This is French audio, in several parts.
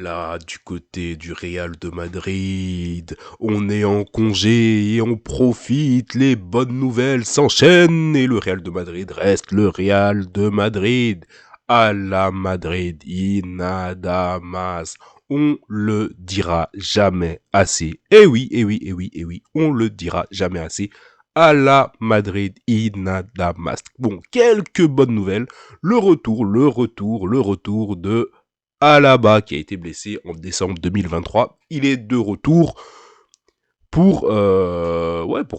Là, du côté du Real de Madrid, on est en congé et on profite, les bonnes nouvelles s'enchaînent et le Real de Madrid reste le Real de Madrid. À la Madrid, y nada más. On le dira jamais assez. Eh oui, eh oui, eh oui, eh oui, on le dira jamais assez. À la Madrid, y nada más. Bon, quelques bonnes nouvelles. Le retour de Alaba qui a été blessé en décembre 2023. Il est de retour pour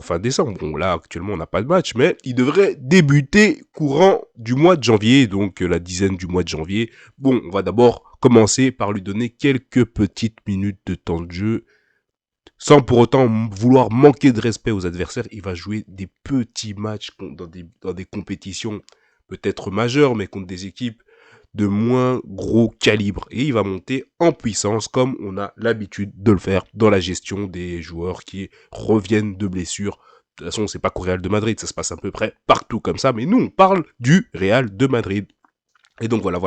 fin décembre. Bon, là, actuellement, on n'a pas de match, mais il devrait débuter courant du mois de janvier, donc la dizaine du mois de janvier. Bon, on va d'abord commencer par lui donner quelques petites minutes de temps de jeu, sans pour autant vouloir manquer de respect aux adversaires. Il va jouer des petits matchs dans des compétitions peut-être majeures, mais contre des équipes de moins gros calibre. Et il va monter en puissance comme on a l'habitude de le faire dans la gestion des joueurs qui reviennent de blessures. De toute façon, c'est pas qu'au Real de Madrid, ça se passe à peu près partout comme ça, mais nous, on parle du Real de Madrid. Et donc voilà.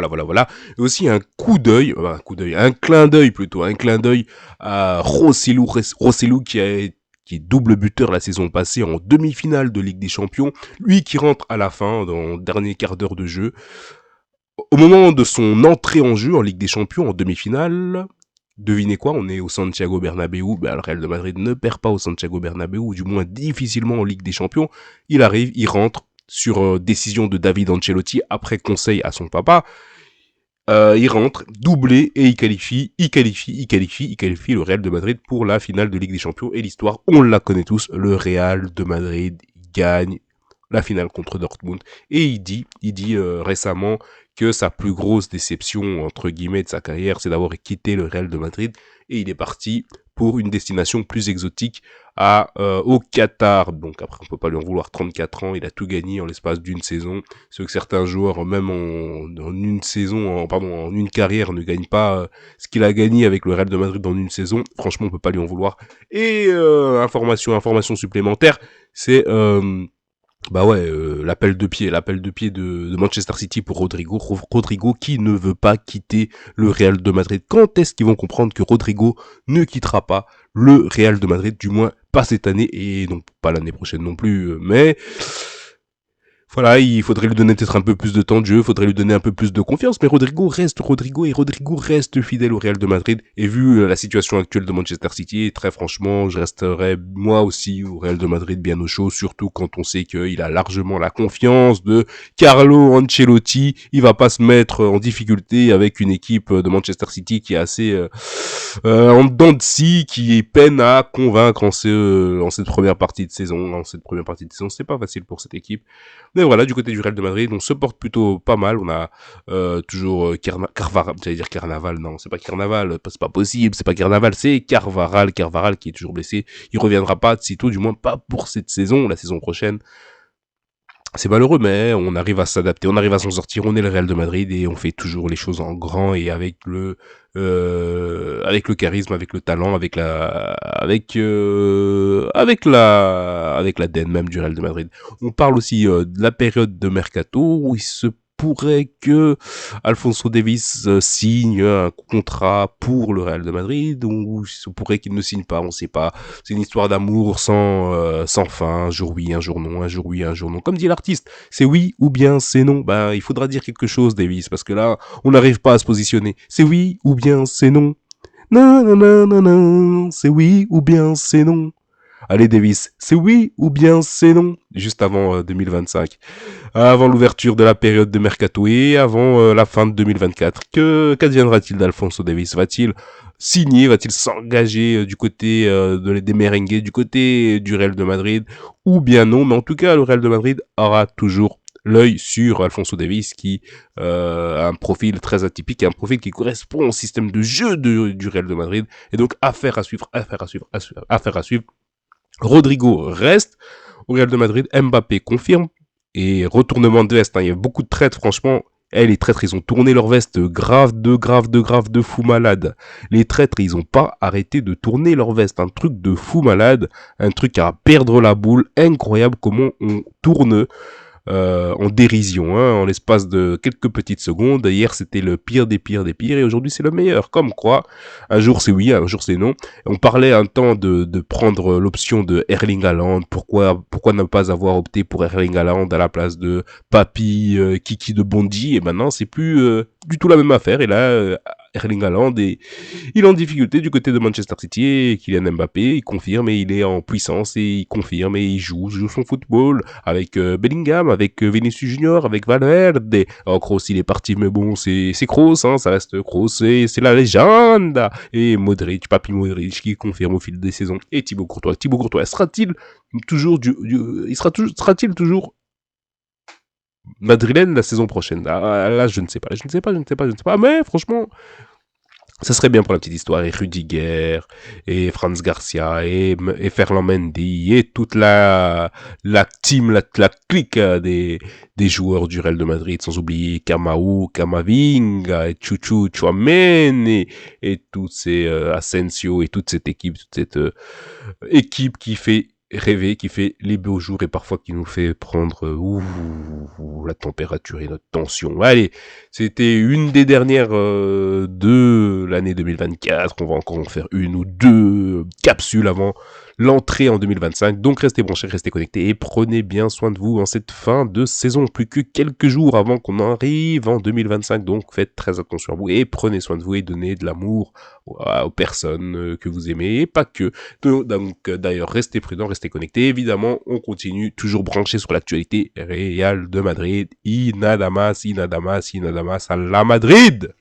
Et aussi un clin d'œil à Rossellou qui est double buteur la saison passée en demi-finale de Ligue des Champions. Lui qui rentre à la fin, dans le dernier quart d'heure de jeu. Au moment de son entrée en jeu en Ligue des Champions en demi-finale, devinez quoi, on est au Santiago Bernabéu. Le Real de Madrid ne perd pas au Santiago Bernabéu, ou du moins difficilement en Ligue des Champions. Il arrive, il rentre sur décision de David Ancelotti après conseil à son papa. Il rentre, doublé, et il qualifie le Real de Madrid pour la finale de Ligue des Champions. Et l'histoire, on la connaît tous, le Real de Madrid gagne la finale contre Dortmund. Et il dit récemment que sa plus grosse déception, entre guillemets, de sa carrière, c'est d'avoir quitté le Real de Madrid. Et il est parti pour une destination plus exotique au Qatar. Donc après, on peut pas lui en vouloir, 34 ans, il a tout gagné en l'espace d'une saison. Ce que certains joueurs, même en une carrière, ne gagnent pas ce qu'il a gagné avec le Real de Madrid dans une saison. Franchement, on peut pas lui en vouloir. Et information supplémentaire, c'est l'appel de pied de Manchester City pour Rodrigo qui ne veut pas quitter le Real de Madrid. Quand est-ce qu'ils vont comprendre que Rodrigo ne quittera pas le Real de Madrid, du moins pas cette année et donc pas l'année prochaine non plus, mais voilà, il faudrait lui donner peut-être un peu plus de temps de jeu, il faudrait lui donner un peu plus de confiance, mais Rodrigo reste fidèle au Real de Madrid, et vu la situation actuelle de Manchester City, très franchement, je resterai moi aussi au Real de Madrid bien au chaud, surtout quand on sait qu'il a largement la confiance de Carlo Ancelotti. Il va pas se mettre en difficulté avec une équipe de Manchester City qui est assez en dents de scie, qui peine à convaincre en cette première partie de saison. C'est pas facile pour cette équipe. Mais voilà, du côté du Real de Madrid, on se porte plutôt pas mal. On a toujours Carvajal, j'allais dire Carnaval, non, c'est pas Carnaval, c'est pas possible, c'est pas Carnaval, c'est Carvajal qui est toujours blessé. Il reviendra pas de sitôt, du moins pas pour cette saison, la saison prochaine. C'est malheureux, mais on arrive à s'adapter, on arrive à s'en sortir. On est le Real de Madrid et on fait toujours les choses en grand et avec le charisme, avec le talent, avec l'ADN même du Real de Madrid. On parle aussi de la période de mercato où il se pourrait que Alphonso Davies signe un contrat pour le Real de Madrid, ou il se pourrait qu'il ne signe pas, on sait pas. C'est une histoire d'amour sans fin, un jour oui, un jour non, un jour oui, un jour non. Comme dit l'artiste, c'est oui ou bien c'est non. Ben, il faudra dire quelque chose, Davies, parce que là, on n'arrive pas à se positionner. C'est oui ou bien c'est non. Non, non, non, non, non, c'est oui ou bien c'est non. Allez Davis, c'est oui ou bien c'est non, juste avant 2025, avant l'ouverture de la période de mercato et avant la fin de 2024. Qu'adviendra-t-il d'Alphonso Davies? Va-t-il signer, va-t-il s'engager du côté des merengues, du côté du Real de Madrid, ou bien non? Mais en tout cas, le Real de Madrid aura toujours l'œil sur Alphonso Davies qui a un profil très atypique, un profil qui correspond au système de jeu du Real de Madrid, et donc affaire à suivre. Rodrigo reste au Real de Madrid, Mbappé confirme, et retournement de veste, il y a beaucoup de traîtres, franchement, les traîtres, ils ont tourné leur veste grave de fou malade. Les traîtres, ils ont pas arrêté de tourner leur veste, un truc de fou malade, un truc à perdre la boule, incroyable comment on tourne en dérision, hein, en l'espace de quelques petites secondes. Hier, c'était le pire des pires des pires et aujourd'hui, c'est le meilleur. Comme quoi, un jour c'est oui, un jour c'est non. On parlait un temps de prendre l'option de Erling Haaland. Pourquoi ne pas avoir opté pour Erling Haaland à la place de Papi, Kiki de Bondy? Et maintenant, c'est plus du tout la même affaire. Et là, Erling Haaland il est en difficulté du côté de Manchester City et Kylian Mbappé, il confirme et il est en puissance et il confirme et il joue son football avec Bellingham, avec Vinicius Junior, avec Valverde. Oh, Kroos, il est parti, mais bon, c'est Kroos, hein, ça reste Kroos, c'est la légende. Et Modric, Papi Modric, qui confirme au fil des saisons. Et Thibaut Courtois, sera-t-il toujours sera-t-il toujours madrilène la saison prochaine? Là, je ne sais pas. Mais franchement, ça serait bien pour la petite histoire. Et Rudiger, et Franz Garcia, et Ferland Mendy, et toute la team, la clique des joueurs du Real de Madrid, sans oublier Camavinga, et Chuchu Tchouameni, et tous ces Asensio, et toute cette équipe qui fait rêver, qui fait les beaux jours et parfois qui nous fait prendre la température et notre tension. Allez, c'était une des dernières de l'année 2024. On va encore en faire une ou deux capsules avant l'entrée en 2025. Donc restez branchés, restez connectés et prenez bien soin de vous en cette fin de saison. Plus que quelques jours avant qu'on arrive en 2025. Donc faites très attention à vous et prenez soin de vous et donnez de l'amour aux personnes que vous aimez et pas que. Donc d'ailleurs, restez prudents, restez connectés. Évidemment, on continue toujours branché sur l'actualité Real de Madrid. Inadamas, à la Madrid.